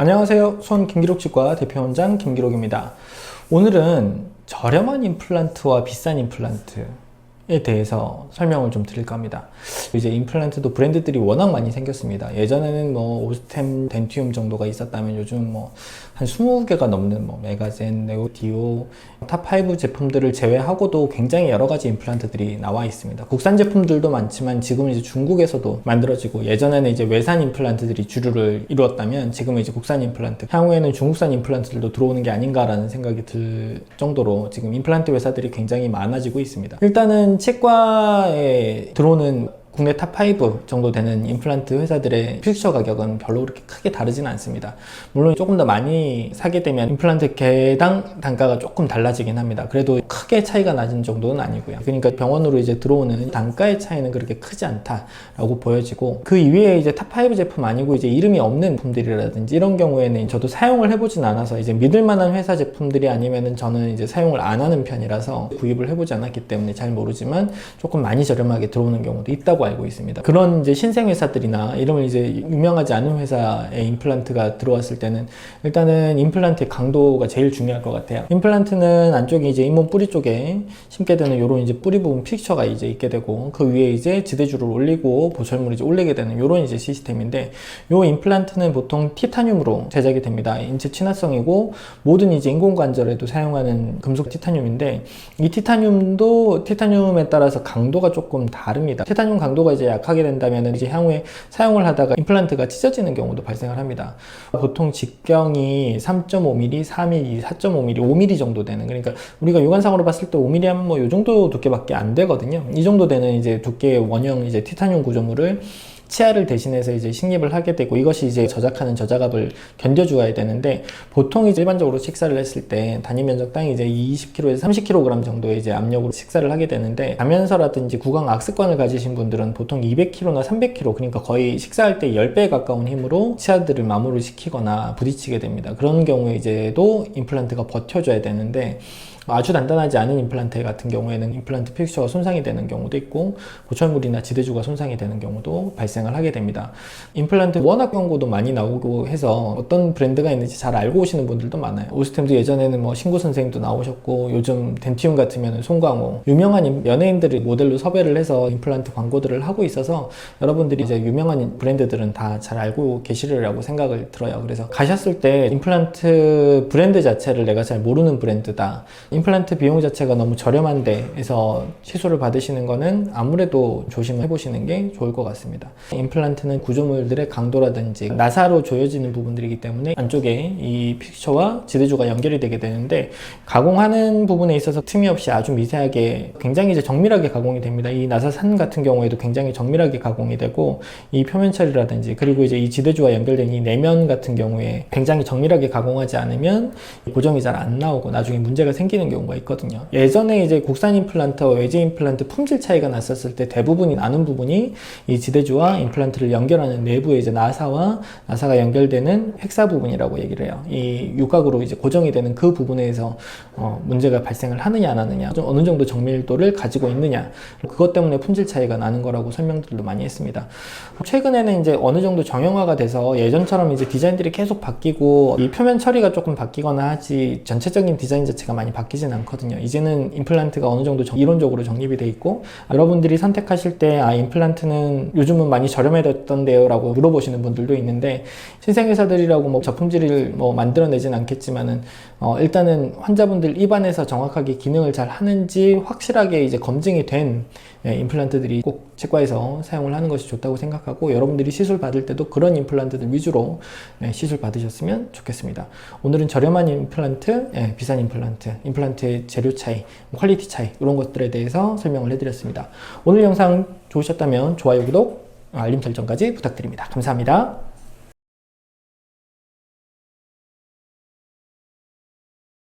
안녕하세요. 손 김기록치과 대표원장 김기록입니다. 오늘은 저렴한 임플란트와 비싼 임플란트에 대해서 설명을 좀 드릴까 합니다. 이제 임플란트도 브랜드들이 워낙 많이 생겼습니다. 예전에는 오스템, 덴티움 정도가 있었다면 요즘 한 20개가 넘는 메가젠, 네오디오, 탑5 제품들을 제외하고도 굉장히 여러 가지 임플란트들이 나와 있습니다. 국산 제품들도 많지만 지금은 이제 중국에서도 만들어지고, 예전에는 이제 외산 임플란트들이 주류를 이루었다면 지금은 이제 국산 임플란트, 향후에는 중국산 임플란트들도 들어오는 게 아닌가라는 생각이 들 정도로 지금 임플란트 회사들이 굉장히 많아지고 있습니다. 일단은 치과에 들어오는 국내 탑5 정도 되는 임플란트 회사들의 픽처 가격은 별로 그렇게 크게 다르지는 않습니다. 물론 조금 더 많이 사게 되면 임플란트 개당 단가가 조금 달라지긴 합니다. 그래도 크게 차이가 나는 정도는 아니고요. 그러니까 병원으로 이제 들어오는 단가의 차이는 그렇게 크지 않다라고 보여지고, 그 이외에 이제 탑5 제품 아니고 이제 이름이 없는 제품들이라든지 이런 경우에는 저도 사용을 해보진 않아서 이제 믿을 만한 회사 제품들이 아니면은 저는 이제 사용을 안 하는 편이라서 구입을 해보지 않았기 때문에 잘 모르지만 조금 많이 저렴하게 들어오는 경우도 있다고 알고 있습니다. 그런 이제 신생 회사들이나 이름을 이제 유명하지 않은 회사의 임플란트가 들어왔을 때는 일단은 임플란트의 강도가 제일 중요할 것 같아요. 임플란트는 안쪽에 이제 잇몸 뿌리 쪽에 심게 되는 요런 이제 뿌리 부분 픽처가 이제 있게 되고, 그 위에 이제 지대줄을 올리고 보철물을 이제 올리게 되는 요런 이제 시스템인데, 요 임플란트는 보통 티타늄으로 제작이 됩니다. 인체 친화성이고 모든 이제 인공관절에도 사용하는 금속 티타늄인데, 이 티타늄도 티타늄에 따라서 강도가 조금 다릅니다. 티타늄 강도가 이제 약하게 된다면 이제 향후에 사용을 하다가 임플란트가 찢어지는 경우도 발생을 합니다. 보통 직경이 3.5mm, 4mm, 4.5mm, 5mm 정도 되는, 그러니까 우리가 육안상으로 봤을 때 5mm 하면 요 정도 두께밖에 안 되거든요. 이 정도 되는 이제 두께의 원형 이제 티타늄 구조물을 치아를 대신해서 이제 식립을 하게 되고, 이것이 이제 저작하는 저작압을 견뎌주어야 되는데, 보통 이제 일반적으로 식사를 했을 때 단위 면적당 이제 20kg에서 30kg 정도의 이제 압력으로 식사를 하게 되는데, 가면서라든지 구강 악습관을 가지신 분들은 보통 200kg나 300kg, 그러니까 거의 식사할 때 10배에 가까운 힘으로 치아들을 마모를 시키거나 부딪히게 됩니다. 그런 경우에 이제도 임플란트가 버텨줘야 되는데, 아주 단단하지 않은 임플란트 같은 경우에는 임플란트 픽처가 손상이 되는 경우도 있고, 보철물이나 지대주가 손상이 되는 경우도 발생을 하게 됩니다. 임플란트 워낙 광고도 많이 나오고 해서 어떤 브랜드가 있는지 잘 알고 오시는 분들도 많아요. 오스템도 예전에는 신구 선생님도 나오셨고, 요즘 덴티움 같으면 송강호, 유명한 연예인들을 모델로 섭외를 해서 임플란트 광고들을 하고 있어서 여러분들이 이제 유명한 브랜드들은 다 잘 알고 계시리라고 생각을 들어요. 그래서 가셨을 때 임플란트 브랜드 자체를 내가 잘 모르는 브랜드다, 임플란트 비용 자체가 너무 저렴한 데에서 시술을 받으시는 거는 아무래도 조심해 보시는 게 좋을 것 같습니다. 임플란트는 구조물들의 강도라든지 나사로 조여지는 부분들이기 때문에 안쪽에 이 픽처와 지대주가 연결이 되게 되는데, 가공하는 부분에 있어서 틈이 없이 아주 미세하게 굉장히 이제 정밀하게 가공이 됩니다. 이 나사산 같은 경우에도 굉장히 정밀하게 가공이 되고, 이 표면 처리라든지 그리고 이제 이 지대주와 연결된 이 내면 같은 경우에 굉장히 정밀하게 가공하지 않으면 고정이 잘 안 나오고 나중에 문제가 생기는 경우가 있거든요. 예전에 이제 국산 임플란트와 외제 임플란트 품질 차이가 났었을 때 대부분이 나는 부분이 이 지대주와 임플란트를 연결하는 내부에 이제 나사와 나사가 연결되는 획사 부분이라고 얘기를 해요. 이 육각으로 이제 고정이 되는 그 부분에서 문제가 발생을 하느냐 안 하느냐, 좀 어느 정도 정밀도를 가지고 있느냐, 그것 때문에 품질 차이가 나는 거라고 설명들도 많이 했습니다. 최근에는 이제 어느 정도 정형화가 돼서 예전처럼 이제 디자인들이 계속 바뀌고 이 표면 처리가 조금 바뀌거나 하지 전체적인 디자인 자체가 많이 바뀌진 않거든요. 이제는 임플란트가 어느 정도 이론적으로 정립이 돼 있고, 여러분들이 선택하실 때 임플란트는 요즘은 많이 저렴해졌던데요 라고 물어보시는 분들도 있는데, 신생회사들이라고 저품질을 만들어내진 않겠지만은 일단은 환자분들 입안에서 정확하게 기능을 잘 하는지 확실하게 이제 검증이 된 임플란트들이 꼭 치과에서 사용을 하는 것이 좋다고 생각하고, 여러분들이 시술 받을 때도 그런 임플란트들 위주로 시술 받으셨으면 좋겠습니다. 오늘은 저렴한 임플란트, 비싼 임플란트의 재료 차이, 퀄리티 차이, 이런 것들에 대해서 설명을 해드렸습니다. 오늘 영상 좋으셨다면 좋아요, 구독, 알림 설정까지 부탁드립니다. 감사합니다.